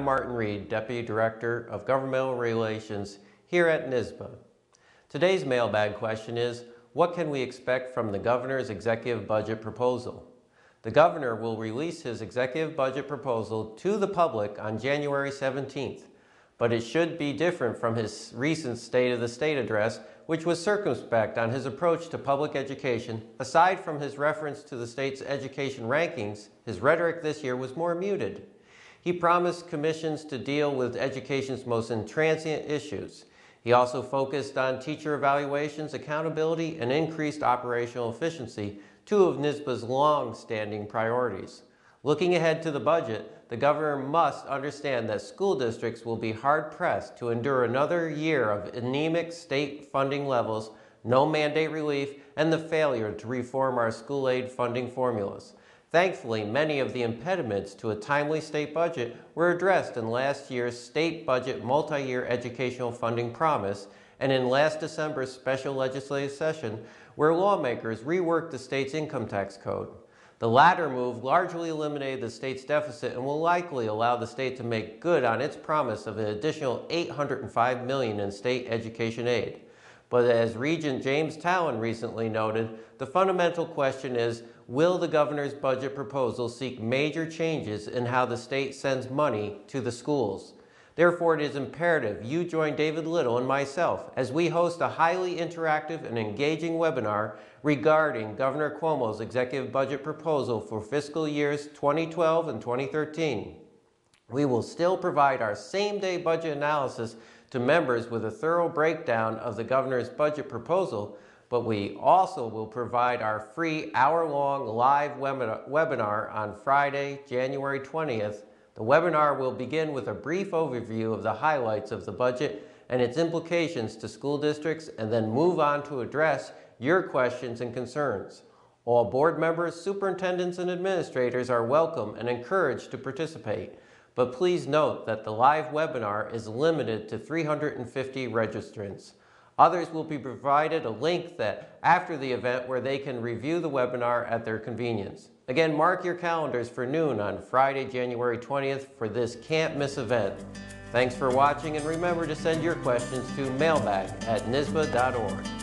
I'm Martin Reed, Deputy Director of Governmental Relations here at NYSSBA. Today's mailbag question is, what can we expect from the Governor's executive budget proposal? The Governor will release his executive budget proposal to the public on January 17th, but it should be different from his recent State of the State address, which was circumspect on his approach to public education. Aside from his reference to the state's education rankings, his rhetoric this year was more muted. He promised commissions to deal with education's most intransient issues. He also focused on teacher evaluations, accountability, and increased operational efficiency, two of NYSSBA's long-standing priorities. Looking ahead to the budget, the Governor must understand that school districts will be hard-pressed to endure another year of anemic state funding levels, no mandate relief, and the failure to reform our school aid funding formulas. Thankfully, many of the impediments to a timely state budget were addressed in last year's state budget multi-year educational funding promise and in last December's special legislative session, where lawmakers reworked the state's income tax code. The latter move largely eliminated the state's deficit and will likely allow the state to make good on its promise of an additional $805 million in state education aid. But as Regent James Talon recently noted, the fundamental question is, will the Governor's budget proposal seek major changes in how the state sends money to the schools? Therefore, it is imperative you join David Little and myself as we host a highly interactive and engaging webinar regarding Governor Cuomo's executive budget proposal for fiscal years 2012 and 2013. We will still provide our same-day budget analysis to members with a thorough breakdown of the Governor's budget proposal, but we also will provide our free hour-long live webinar on Friday, January 20th. The webinar will begin with a brief overview of the highlights of the budget and its implications to school districts, and then move on to address your questions and concerns. All board members, superintendents, and administrators are welcome and encouraged to participate. But please note that the live webinar is limited to 350 registrants. Others will be provided a link after the event where they can review the webinar at their convenience. Again, mark your calendars for noon on Friday, January 20th for this can't-miss event. Thanks for watching, and remember to send your questions to mailbag@nyssba.org.